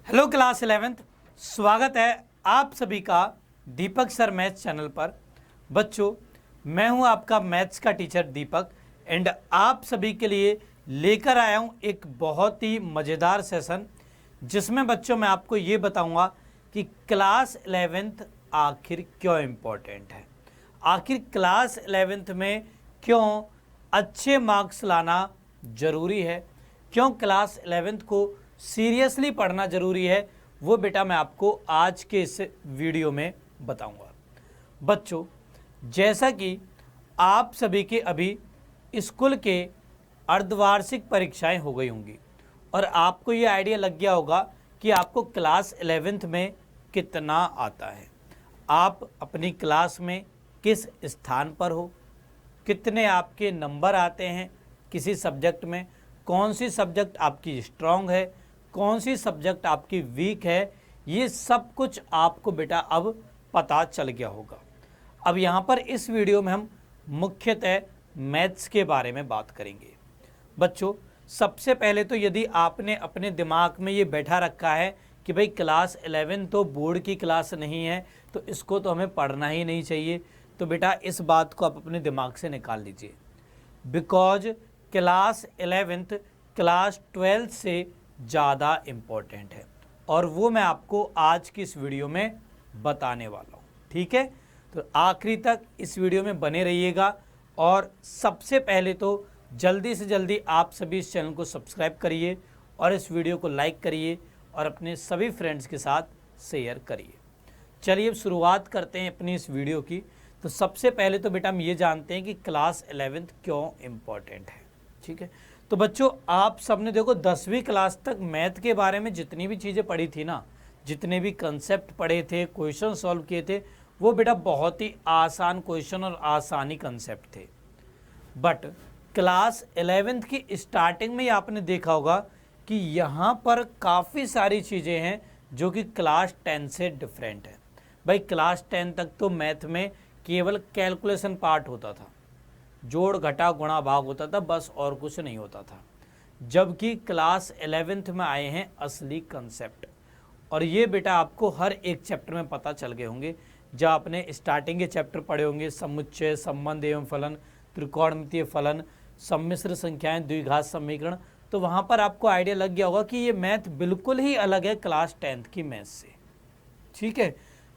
Hello class 11th, स्वागत है आप सभी का दीपक सर मैथ्स चैनल पर। बच्चों, मैं हूं आपका मैथ्स का टीचर दीपक एंड आप सभी के लिए लेकर आया हूं एक बहुत ही मज़ेदार सेशन, जिसमें बच्चों मैं आपको ये बताऊंगा कि क्लास 11th आखिर क्यों इम्पोर्टेंट है, आखिर क्लास 11th में क्यों अच्छे मार्क्स लाना ज़रूरी है, क्यों क्लास 11th को सीरियसली पढ़ना ज़रूरी है, वो बेटा मैं आपको आज के इस वीडियो में बताऊंगा। बच्चों, जैसा कि आप सभी के अभी स्कूल के अर्धवार्षिक परीक्षाएं हो गई होंगी और आपको ये आइडिया लग गया होगा कि आपको क्लास 11th में कितना आता है, आप अपनी क्लास में किस स्थान पर हो, कितने आपके नंबर आते हैं किसी सब्जेक्ट में, कौन सी सब्जेक्ट आपकी स्ट्रांग है, कौन सी सब्जेक्ट आपकी वीक है, ये सब कुछ आपको बेटा अब पता चल गया होगा। अब यहाँ पर इस वीडियो में हम मुख्यतः मैथ्स के बारे में बात करेंगे। बच्चों, सबसे पहले तो यदि आपने अपने दिमाग में ये बैठा रखा है कि भाई क्लास 11 तो बोर्ड की क्लास नहीं है तो इसको तो हमें पढ़ना ही नहीं चाहिए, तो बेटा इस बात को आप अपने दिमाग से निकाल लीजिए। बिकॉज क्लास 11th क्लास 12 से ज़्यादा इम्पोर्टेंट है और वो मैं आपको आज की इस वीडियो में बताने वाला हूँ। ठीक है, तो आखिरी तक इस वीडियो में बने रहिएगा और सबसे पहले तो जल्दी से जल्दी आप सभी इस चैनल को सब्सक्राइब करिए और इस वीडियो को लाइक करिए और अपने सभी फ्रेंड्स के साथ शेयर करिए। चलिए अब शुरुआत करते हैं अपनी इस वीडियो की। तो सबसे पहले तो बेटा हम ये जानते हैं कि क्लास 11th क्यों इम्पोर्टेंट है। ठीक है, तो बच्चों आप सबने देखो 10वीं क्लास तक मैथ के बारे में जितनी भी चीज़ें पढ़ी थी ना, जितने भी कंसेप्ट पढ़े थे, क्वेश्चन सॉल्व किए थे, वो बेटा बहुत ही आसान क्वेश्चन और आसानी कंसेप्ट थे। बट क्लास 11th की स्टार्टिंग में ही आपने देखा होगा कि यहाँ पर काफ़ी सारी चीज़ें हैं जो कि क्लास 10 से डिफरेंट है। भाई क्लास 10 तक तो मैथ में केवल कैलकुलेशन पार्ट होता था, जोड़ घटा गुणा भाग होता था, बस और कुछ नहीं होता था। जबकि क्लास 11th में आए हैं असली कंसेप्ट, और ये बेटा आपको हर एक चैप्टर में पता चल गए होंगे। जब आपने स्टार्टिंग के चैप्टर पढ़े होंगे, समुच्चय, संबंध एवं फलन, त्रिकोणमितीय फलन, सम्मिश्र संख्याएं, द्विघात समीकरण, तो वहाँ पर आपको आइडिया लग गया होगा कि ये मैथ बिल्कुल ही अलग है क्लास 10th की मैथ से। ठीक है,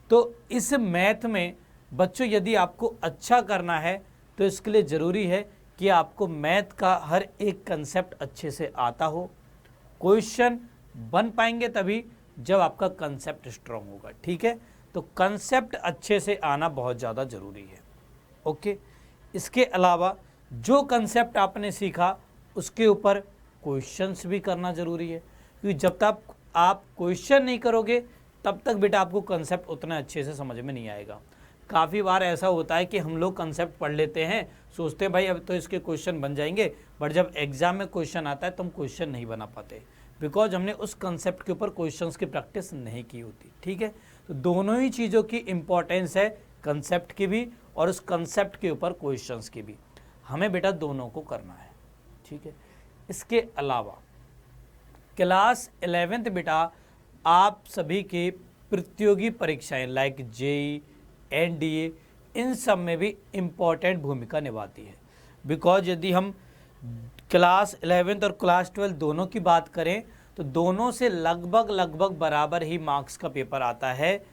तो इस मैथ में बच्चों यदि आपको अच्छा करना है तो इसके लिए ज़रूरी है कि आपको मैथ का हर एक कंसेप्ट अच्छे से आता हो। क्वेश्चन बन पाएंगे तभी जब आपका कंसेप्ट स्ट्रांग होगा। ठीक है, तो कंसेप्ट अच्छे से आना बहुत ज़्यादा ज़रूरी है। ओके, इसके अलावा जो कंसेप्ट आपने सीखा उसके ऊपर क्वेश्चंस भी करना ज़रूरी है, क्योंकि जब तक आप क्वेश्चन नहीं करोगे तब तक बेटा आपको कंसेप्ट उतना अच्छे से समझ में नहीं आएगा। काफ़ी बार ऐसा होता है कि हम लोग कंसेप्ट पढ़ लेते हैं, सोचते हैं भाई अब तो इसके क्वेश्चन बन जाएंगे, बट जब एग्जाम में क्वेश्चन आता है तो हम क्वेश्चन नहीं बना पाते, बिकॉज हमने उस कंसेप्ट के ऊपर क्वेश्चंस की प्रैक्टिस नहीं की होती। ठीक है, तो दोनों ही चीज़ों की इम्पोर्टेंस है, कंसेप्ट की भी और उस कंसेप्ट के ऊपर क्वेश्चंस की भी। हमें बेटा दोनों को करना है। ठीक है, इसके अलावा क्लास 11th बेटा आप सभी के प्रतियोगी परीक्षाएं लाइक जेई, एनडीए, इन सब में भी इम्पॉर्टेंट भूमिका निभाती है। बिकॉज यदि हम क्लास 11th और क्लास 12 दोनों की बात करें तो दोनों से लगभग बराबर ही मार्क्स का पेपर आता है,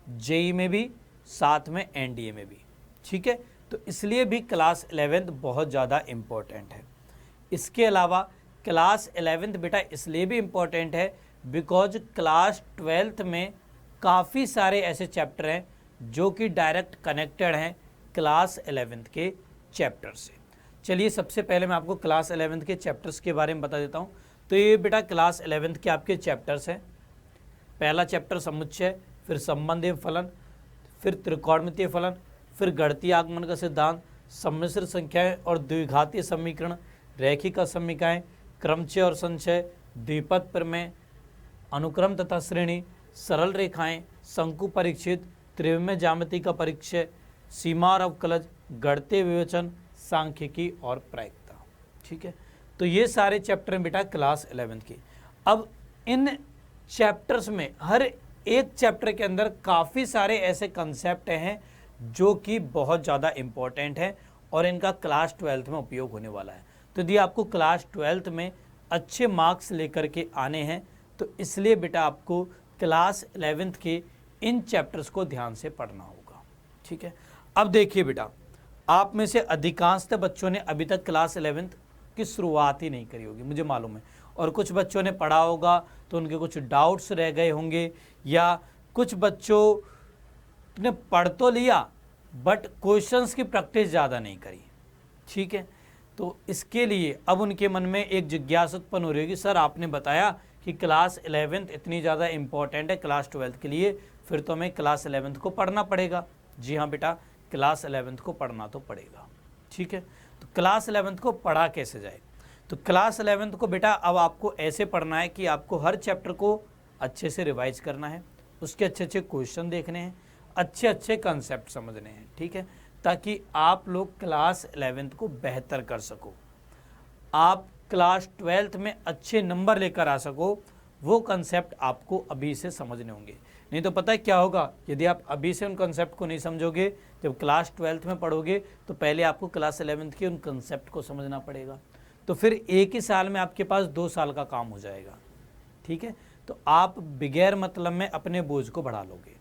जेई में भी साथ में एनडीए में भी। ठीक है, तो इसलिए भी क्लास 11th बहुत ज़्यादा इम्पोर्टेंट है। इसके अलावा क्लास 11th बेटा इसलिए भी इम्पोर्टेंट है बिकॉज क्लास 12th में काफ़ी सारे ऐसे चैप्टर हैं जो कि डायरेक्ट कनेक्टेड हैं क्लास 11th के चैप्टर से। चलिए सबसे पहले मैं आपको क्लास 11th के चैप्टर्स के बारे में बता देता हूँ। तो ये बेटा क्लास 11th के आपके चैप्टर्स हैं। पहला चैप्टर समुच्चय, फिर संबंध एवं फलन, फिर त्रिकोणमितीय फलन, फिर गणितीय आगमन का सिद्धांत, सम्मिश्र संख्याएं और द्विघातीय समीकरण, रैखिक समीकरणाएं, क्रमचय और संचय, द्विपद प्रमेय, अनुक्रम तथा श्रेणी, सरल रेखाएं, शंकु परीक्षित, त्रिविमीय ज्यामिति का परिचय, सीमा और अवकलज, गणितीय विवेचन, सांख्यिकी और प्रायिकता। ठीक है, तो ये सारे चैप्टर हैं बेटा क्लास 11th के। अब इन चैप्टर्स में, हर एक चैप्टर के अंदर काफ़ी सारे ऐसे कंसेप्ट हैं जो कि बहुत ज़्यादा इम्पोर्टेंट है और इनका क्लास 12th में उपयोग होने वाला है। तो यदि आपको क्लास 12th में अच्छे मार्क्स लेकर के आने हैं तो इसलिए बेटा आपको क्लास 11th के इन चैप्टर्स को ध्यान से पढ़ना होगा। ठीक है, अब देखिए बेटा, आप में से अधिकांशतः बच्चों ने अभी तक क्लास 11th की शुरुआत ही नहीं करी होगी, मुझे मालूम है, और कुछ बच्चों ने पढ़ा होगा तो उनके कुछ डाउट्स रह गए होंगे, या कुछ बच्चों ने पढ़ तो लिया बट क्वेश्चंस की प्रैक्टिस ज़्यादा नहीं करी। ठीक है, तो इसके लिए अब उनके मन में एक जिज्ञासा उत्पन्न हो रही है कि सर आपने बताया कि क्लास 11th इतनी ज़्यादा इम्पॉर्टेंट है क्लास 12th के लिए, फिर तो हमें क्लास 11th को पढ़ना पड़ेगा। जी हाँ बेटा, क्लास 11th को पढ़ना तो पड़ेगा। ठीक है, तो क्लास 11th को पढ़ा कैसे जाए? तो क्लास 11th को बेटा अब आपको ऐसे पढ़ना है कि आपको हर चैप्टर को अच्छे से रिवाइज करना है, उसके अच्छे अच्छे क्वेश्चन देखने हैं, अच्छे अच्छे कंसेप्ट समझने हैं। ठीक है, ताकि आप लोग क्लास 11th को बेहतर कर सको, आप क्लास 12th में अच्छे नंबर लेकर आ सको, वो कंसेप्ट आपको अभी से समझने होंगे। नहीं तो पता है क्या होगा, यदि आप अभी से उन कंसेप्ट को नहीं समझोगे, जब क्लास 12th में पढ़ोगे तो पहले आपको क्लास 11th के उन कंसेप्ट को समझना पड़ेगा, तो फिर एक ही साल में आपके पास 2 साल का काम हो जाएगा। ठीक है, तो आप बगैर मतलब में अपने बोझ को बढ़ा लोगे।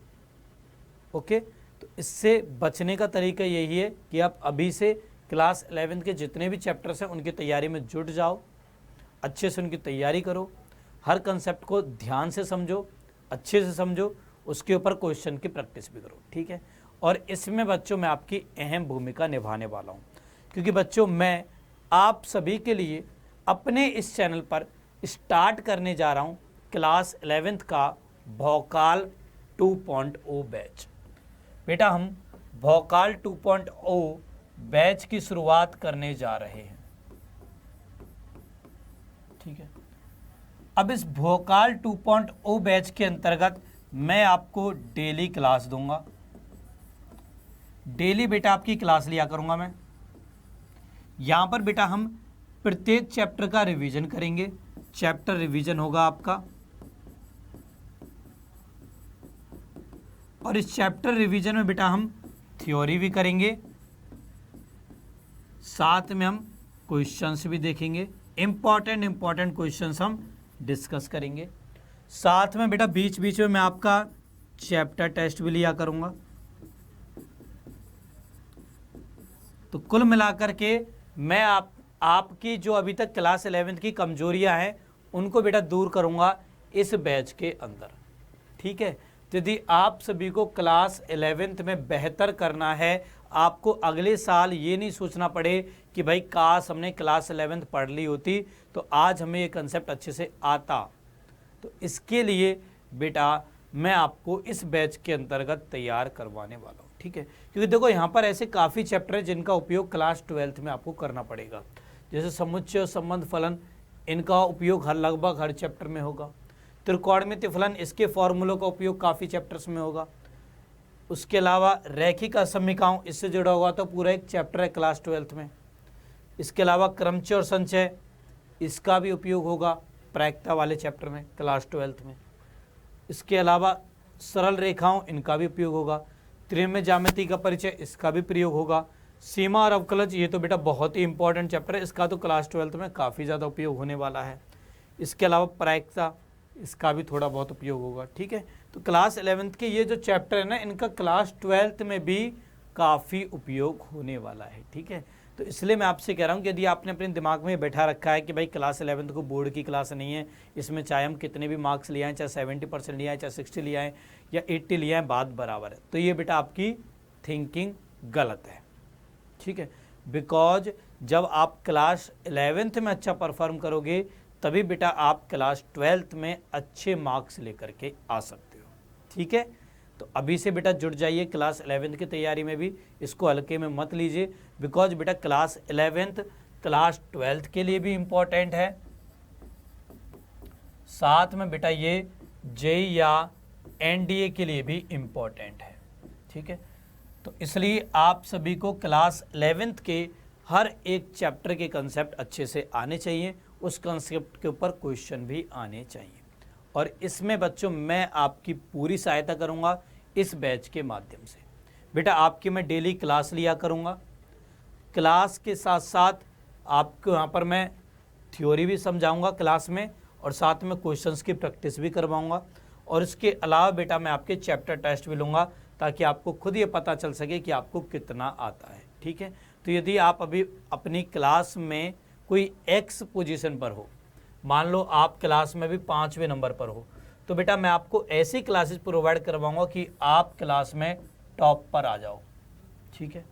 ओके, तो इससे बचने का तरीका यही है कि आप अभी से क्लास 11th के जितने भी चैप्टर्स हैं उनकी तैयारी में जुट जाओ, अच्छे से उनकी तैयारी करो, हर कंसेप्ट को ध्यान से समझो, अच्छे से समझो, उसके ऊपर क्वेश्चन की प्रैक्टिस भी करो। ठीक है, और इसमें बच्चों मैं आपकी अहम भूमिका निभाने वाला हूँ, क्योंकि बच्चों मैं आप सभी के लिए अपने इस चैनल पर स्टार्ट करने जा रहा हूँ क्लास 11th का भौकाल 2.0 बैच। बेटा हम भौकाल 2.0 बैच की शुरुआत करने जा रहे हैं। ठीक है, अब इस भौकाल 2.0 बैच के अंतर्गत मैं आपको डेली क्लास दूंगा। डेली बेटा आपकी क्लास लिया करूंगा मैं। यहां पर बेटा हम प्रत्येक चैप्टर का रिवीजन करेंगे, चैप्टर रिवीजन होगा आपका, और इस चैप्टर रिवीजन में बेटा हम थ्योरी भी करेंगे, साथ में हम क्वेश्चंस भी देखेंगे, इंपॉर्टेंट क्वेश्चंस हम डिस्कस करेंगे, साथ में बेटा बीच बीच में मैं आपका चैप्टर टेस्ट भी लिया करूंगा। तो कुल मिलाकर के मैं आपकी जो अभी तक क्लास 11th की कमजोरियां हैं उनको बेटा दूर करूंगा इस बैच के अंदर। ठीक है, तो यदि आप सभी को क्लास 11th में बेहतर करना है, आपको अगले साल ये नहीं सोचना पड़े कि भाई काश हमने क्लास 11th पढ़ ली होती तो आज हमें ये कंसेप्ट अच्छे से आता, तो इसके लिए बेटा मैं आपको इस बैच के अंतर्गत तैयार करवाने वाला हूँ। ठीक है, क्योंकि देखो यहाँ पर ऐसे काफ़ी चैप्टर हैं जिनका उपयोग क्लास 12th में आपको करना पड़ेगा, जैसे समुच्चय और संबंध फलन, इनका उपयोग लगभग हर चैप्टर में होगा। त्रिकोणमितीय फलन, इसके फॉर्मूलों का उपयोग काफ़ी चैप्टर्स में होगा। उसके अलावा रैखिक असमीकाओं, इससे जुड़ा हुआ तो पूरा एक चैप्टर है क्लास 12th में। इसके अलावा क्रमचय और संचय, इसका भी उपयोग होगा प्रायिकता वाले चैप्टर में क्लास 12th में। इसके अलावा सरल रेखाओं, इनका भी उपयोग होगा। त्रिमेय ज्यामिति का परिचय, इसका भी प्रयोग होगा। सीमा और अवकलज, ये तो बेटा बहुत ही इंपॉर्टेंट चैप्टर है, इसका तो क्लास 12th में काफ़ी ज़्यादा उपयोग होने वाला है। इसके अलावा प्रायिकता, इसका भी थोड़ा बहुत उपयोग होगा। ठीक है, तो क्लास 11th के ये जो चैप्टर है ना, इनका क्लास 12th में भी काफ़ी उपयोग होने वाला है। ठीक है, तो इसलिए मैं आपसे कह रहा हूँ कि यदि आपने अपने दिमाग में बैठा रखा है कि भाई क्लास 11th को बोर्ड की क्लास नहीं है, इसमें चाहे हम कितने भी मार्क्स लिए आएँ, चाहे 70% लिए आएँ, चाहे 60 लिए आएँ या 80 लिए आएँ, बात बराबर है, तो ये बेटा आपकी थिंकिंग गलत है। ठीक है, बिकॉज जब आप क्लास 11th में अच्छा परफॉर्म करोगे तभी बेटा आप क्लास 12th में अच्छे मार्क्स लेकर के आ सकते हो। ठीक है, तो अभी से बेटा जुट जाइए क्लास 11th की तैयारी में भी, इसको हल्के में मत लीजिए, बिकॉज बेटा क्लास 11th क्लास 12th के लिए भी इम्पोर्टेंट है, साथ में बेटा ये जेई या एनडीए के लिए भी इम्पोर्टेंट है। ठीक है, तो इसलिए आप सभी को क्लास 11th के हर एक चैप्टर के कंसेप्ट अच्छे से आने चाहिए, उस कंसेप्ट के ऊपर क्वेश्चन भी आने चाहिए। और इसमें बच्चों मैं आपकी पूरी सहायता करूँगा इस बैच के माध्यम से। बेटा आपकी मैं डेली क्लास लिया करूँगा, क्लास के साथ साथ आपको यहाँ पर मैं थ्योरी भी समझाऊंगा क्लास में, और साथ में क्वेश्चंस की प्रैक्टिस भी करवाऊंगा, और इसके अलावा बेटा मैं आपके चैप्टर टेस्ट भी लूँगा ताकि आपको खुद ये पता चल सके कि आपको कितना आता है। ठीक है, तो यदि आप अभी अपनी क्लास में कोई एक्स पोजीशन पर हो, मान लो आप क्लास में भी 5वें नंबर पर हो, तो बेटा मैं आपको ऐसी क्लासेस प्रोवाइड करवाऊंगा कि आप क्लास में टॉप पर आ जाओ। ठीक है,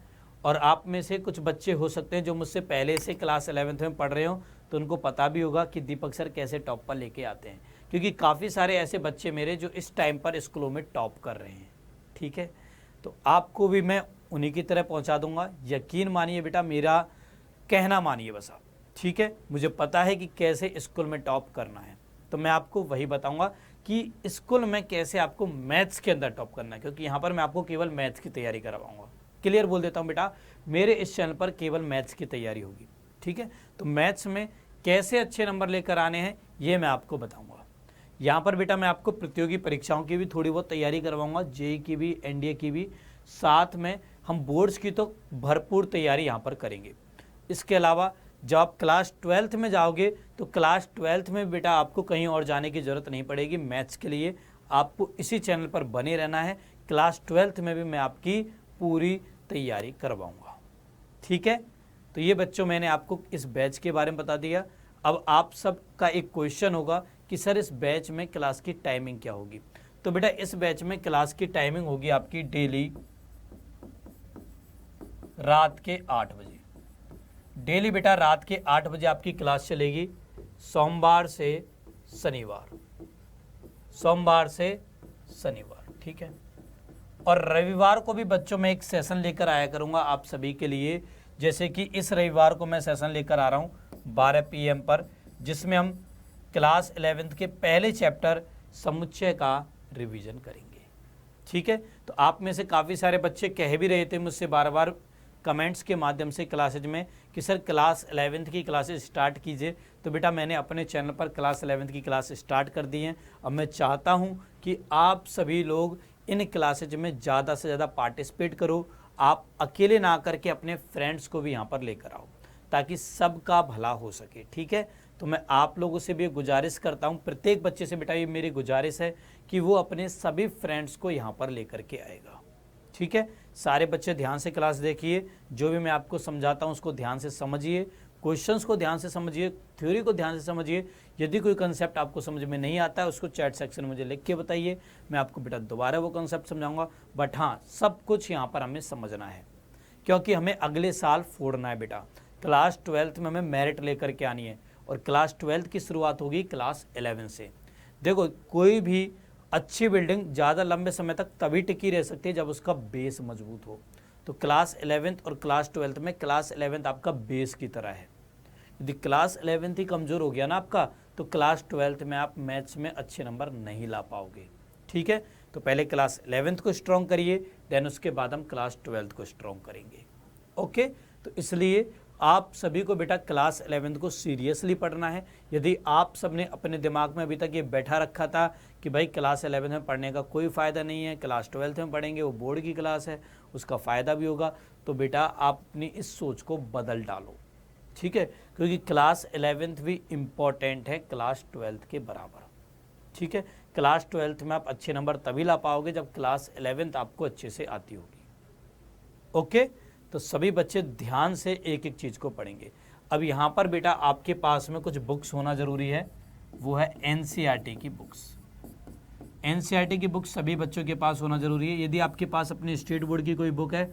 और आप में से कुछ बच्चे हो सकते हैं जो मुझसे पहले से क्लास 11th में पढ़ रहे हो, तो उनको पता भी होगा कि दीपक सर कैसे टॉप पर लेके आते हैं, क्योंकि काफ़ी सारे ऐसे बच्चे मेरे जो इस टाइम पर स्कूलों में टॉप कर रहे हैं। ठीक है, तो आपको भी मैं उन्हीं की तरह पहुंचा दूंगा, यकीन मानिए बेटा, मेरा कहना मानिए बस आप। ठीक है, मुझे पता है कि कैसे स्कूल में टॉप करना है, तो मैं आपको वही बताऊंगा कि स्कूल में कैसे आपको मैथ्स के अंदर टॉप करना है, क्योंकि यहाँ पर मैं आपको केवल मैथ्स की तैयारी करवाऊंगा। क्लियर बोल देता हूँ बेटा, मेरे इस चैनल पर केवल मैथ्स की तैयारी होगी। ठीक है, तो मैथ्स में कैसे अच्छे नंबर लेकर आने हैं ये मैं आपको बताऊंगा। यहाँ पर बेटा मैं आपको प्रतियोगी परीक्षाओं की भी थोड़ी बहुत तैयारी करवाऊंगा, जेईई की भी, एनडीए की भी, साथ में हम बोर्ड्स की तो भरपूर तैयारी यहाँ पर करेंगे। इसके अलावा जब आप क्लास 12th में जाओगे तो क्लास 12th में बेटा आपको कहीं और जाने की ज़रूरत नहीं पड़ेगी। मैथ्स के लिए आपको इसी चैनल पर बने रहना है। क्लास 12th में भी मैं आपकी पूरी तैयारी करवाऊंगा। ठीक है, तो ये बच्चों मैंने आपको इस बैच के बारे में बता दिया। अब आप सब का एक क्वेश्चन होगा कि सर इस बैच में क्लास की टाइमिंग क्या होगी। तो बेटा इस बैच में क्लास की टाइमिंग होगी आपकी डेली रात के 8 बजे। डेली बेटा रात के 8 बजे आपकी क्लास चलेगी, सोमवार से शनिवार, सोमवार से शनिवार। ठीक है, और रविवार को भी बच्चों में एक सेशन लेकर आया करूंगा आप सभी के लिए। जैसे कि इस रविवार को मैं सेशन लेकर आ रहा हूं 12 PM पर, जिसमें हम क्लास 11th के पहले चैप्टर समुच्चय का रिवीजन करेंगे। ठीक है, तो आप में से काफ़ी सारे बच्चे कह भी रहे थे मुझसे बार बार कमेंट्स के माध्यम से क्लासेज में कि सर क्लास 11th की क्लासेस स्टार्ट कीजिए। तो बेटा मैंने अपने चैनल पर क्लास 11th की क्लास स्टार्ट कर दी हैं। अब मैं चाहता हूं कि आप सभी लोग इन क्लासेज में ज़्यादा से ज़्यादा पार्टिसिपेट करो। आप अकेले ना करके अपने फ्रेंड्स को भी यहाँ पर लेकर आओ ताकि सबका भला हो सके। ठीक है, तो मैं आप लोगों से भी गुजारिश करता हूँ, प्रत्येक बच्चे से बेटा ये मेरी गुजारिश है कि वो अपने सभी फ्रेंड्स को यहाँ पर लेकर के आएगा। ठीक है, सारे बच्चे ध्यान से क्लास देखिए, जो भी मैं आपको समझाता हूँ उसको ध्यान से समझिए, क्वेश्चंस को ध्यान से समझिए, थ्योरी को ध्यान से समझिए। यदि कोई कंसेप्ट आपको समझ में नहीं आता है उसको चैट सेक्शन में मुझे लिख के बताइए, मैं आपको बेटा दोबारा वो कंसेप्ट समझाऊंगा। बट हाँ, सब कुछ यहाँ पर हमें समझना है क्योंकि हमें अगले साल फोड़ना है बेटा। क्लास 12th में हमें मेरिट लेकर के आनी है और क्लास 12th की शुरुआत होगी क्लास 11 से। देखो कोई भी अच्छी बिल्डिंग ज़्यादा लंबे समय तक तभी टिकी रह सकती है जब उसका बेस मजबूत हो। तो क्लास 11th और क्लास 12th में क्लास 11th आपका बेस की तरह है। यदि क्लास 11th ही कमज़ोर हो गया ना आपका, तो क्लास 12th में आप मैथ्स में अच्छे नंबर नहीं ला पाओगे। ठीक है, तो पहले क्लास 11th को स्ट्रॉन्ग करिए, देन उसके बाद हम क्लास 12th को स्ट्रॉन्ग करेंगे। ओके, तो इसलिए आप सभी को बेटा क्लास 11th को सीरियसली पढ़ना है। यदि आप सब ने अपने दिमाग में अभी तक ये बैठा रखा था कि भाई क्लास 11th में पढ़ने का कोई फ़ायदा नहीं है, क्लास 12th में पढ़ेंगे, वो बोर्ड की क्लास है, उसका फ़ायदा भी होगा, तो बेटा आप अपनी इस सोच को बदल डालो। ठीक है, क्योंकि क्लास 11th भी इम्पॉर्टेंट है क्लास 12th के बराबर। ठीक है, क्लास 12th में आप अच्छे नंबर तभी ला पाओगे जब क्लास 11th आपको अच्छे से आती होगी। ओके, तो सभी बच्चे ध्यान से एक एक चीज़ को पढ़ेंगे। अब यहाँ पर बेटा आपके पास में कुछ बुक्स होना ज़रूरी है, वो है एनसीईआरटी की बुक्स। एनसीईआरटी की बुक्स सभी बच्चों के पास होना ज़रूरी है। यदि आपके पास अपने स्टेट बोर्ड की कोई बुक है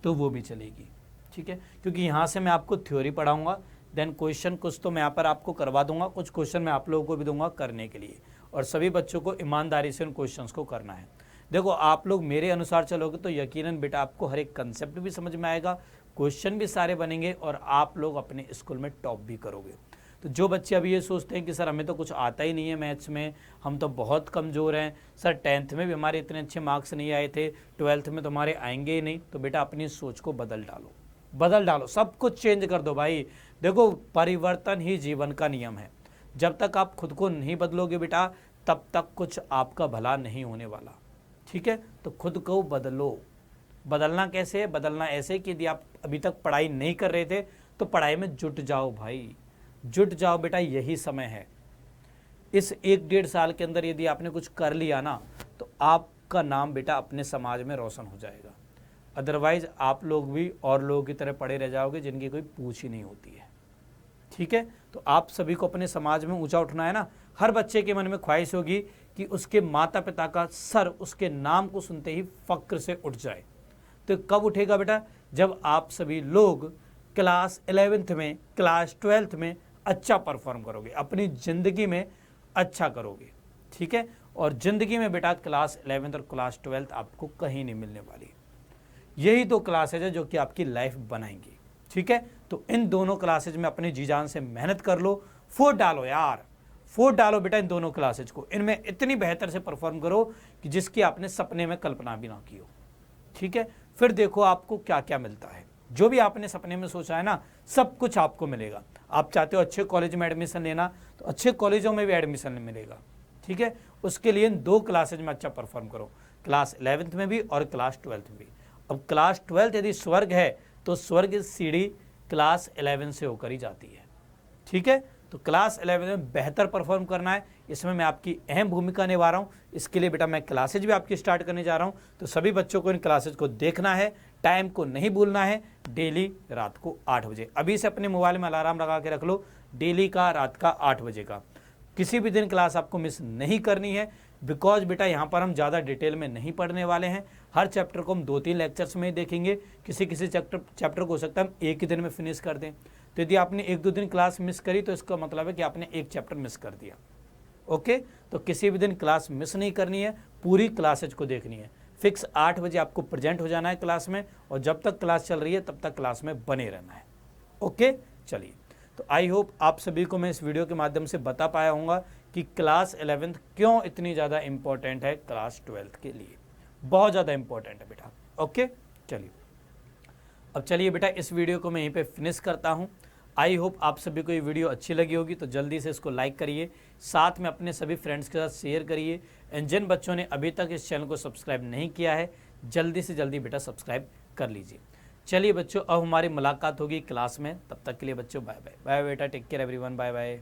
तो वो भी चलेगी। ठीक है, क्योंकि यहाँ से मैं आपको थ्योरी पढ़ाऊँगा, देन क्वेश्चन कुछ तो मैं यहाँ पर आपको करवा दूंगा, कुछ क्वेश्चन मैं आप लोगों को भी दूंगा करने के लिए, और सभी बच्चों को ईमानदारी से उन क्वेश्चंस को करना है। देखो आप लोग मेरे अनुसार चलोगे तो यकीनन बेटा आपको हर एक कंसेप्ट भी समझ में आएगा, क्वेश्चन भी सारे बनेंगे और आप लोग अपने स्कूल में टॉप भी करोगे। तो जो बच्चे अभी ये सोचते हैं कि सर हमें तो कुछ आता ही नहीं है मैथ्स में, हम तो बहुत कमज़ोर हैं, सर 10th में भी हमारे इतने अच्छे मार्क्स नहीं आए थे, 12th में तो हमारे आएंगे ही नहीं, तो बेटा अपनी सोच को बदल डालो, बदल डालो, सब कुछ चेंज कर दो भाई। देखो परिवर्तन ही जीवन का नियम है, जब तक आप खुद को नहीं बदलोगे बेटा तब तक कुछ आपका भला नहीं होने वाला। ठीक है, तो खुद को बदलो। बदलना कैसे है? बदलना ऐसे कि यदि आप अभी तक पढ़ाई नहीं कर रहे थे तो पढ़ाई में जुट जाओ भाई, जुट जाओ बेटा, यही समय है। इस 1-1.5 साल के अंदर यदि आपने कुछ कर लिया ना तो आपका नाम बेटा अपने समाज में रोशन हो जाएगा। अदरवाइज आप लोग भी और लोगों की तरह पड़े रह जाओगे जिनकी कोई पूछ ही नहीं होती है। ठीक है, तो आप सभी को अपने समाज में ऊंचा उठना है ना। हर बच्चे के मन में ख्वाहिश होगी कि उसके माता पिता का सर उसके नाम को सुनते ही फक्र से उठ जाए। तो कब उठेगा बेटा? जब आप सभी लोग क्लास 11th में, क्लास 12th में अच्छा परफॉर्म करोगे, अपनी ज़िंदगी में अच्छा करोगे। ठीक है, और ज़िंदगी में बेटा क्लास 11th और क्लास 12th आपको कहीं नहीं मिलने वाली। यही तो क्लासेज है जो कि आपकी लाइफ बनाएंगी। ठीक है, तो इन दोनों क्लासेज में अपनी जी जान से मेहनत कर लो, फोड़ डालो यार, फोड़ डालो बेटा इन दोनों क्लासेज को। इनमें इतनी बेहतर से परफॉर्म करो कि जिसकी आपने सपने में कल्पना भी ना की हो। ठीक है, फिर देखो आपको क्या क्या मिलता है। जो भी आपने सपने में सोचा है ना, सब कुछ आपको मिलेगा। आप चाहते हो अच्छे कॉलेज में एडमिशन लेना, तो अच्छे कॉलेजों में भी एडमिशन मिलेगा। ठीक है, उसके लिए इन 2 क्लासेज में अच्छा परफॉर्म करो, क्लास 11th में भी और क्लास 12th में भी। अब क्लास 12th यदि स्वर्ग है तो स्वर्ग सीढ़ी क्लास 11 से होकर ही जाती है। ठीक है, तो क्लास 11 में बेहतर परफॉर्म करना है, इसमें मैं आपकी अहम भूमिका निभा रहा हूँ। इसके लिए बेटा मैं क्लासेज भी आपकी स्टार्ट करने जा रहा हूँ, तो सभी बच्चों को इन क्लासेज को देखना है, टाइम को नहीं भूलना है, डेली रात को 8 बजे। अभी से अपने मोबाइल में अलार्म लगा के रख लो, डेली का रात का 8 बजे का। किसी भी दिन क्लास आपको मिस नहीं करनी है, बिकॉज बेटा यहाँ पर हम ज़्यादा डिटेल में नहीं पढ़ने वाले हैं। हर चैप्टर को हम 2-3 लेक्चर्स में ही देखेंगे। किसी चैप्टर को हो सकता है हम एक ही दिन में फिनिश कर दें। तो यदि आपने 1-2 दिन क्लास मिस करी तो इसका मतलब है कि आपने एक चैप्टर मिस कर दिया। ओके, तो किसी भी दिन क्लास मिस नहीं करनी है, पूरी क्लासेज को देखनी है। फिक्स 8 बजे आपको प्रेजेंट हो जाना है क्लास में, और जब तक क्लास चल रही है तब तक क्लास में बने रहना है। ओके, चलिए, तो आई होप आप सभी को मैं इस वीडियो के माध्यम से बता पाया हूँगा कि क्लास 11th क्यों इतनी ज़्यादा इंपॉर्टेंट है क्लास 12th के लिए। बहुत ज़्यादा इंपॉर्टेंट है बेटा। ओके, चलिए, अब चलिए बेटा इस वीडियो को मैं यहीं पे फिनिश करता हूँ। आई होप आप सभी को ये वीडियो अच्छी लगी होगी, तो जल्दी से इसको लाइक करिए, साथ में अपने सभी फ्रेंड्स के साथ शेयर करिए। एंड जिन बच्चों ने अभी तक इस चैनल को सब्सक्राइब नहीं किया है, जल्दी से जल्दी बेटा सब्सक्राइब कर लीजिए। चलिए बच्चों, अब हमारी मुलाकात होगी क्लास में, तब तक के लिए बच्चों बाय बाय। बाय बेटा, take care everyone, bye bye.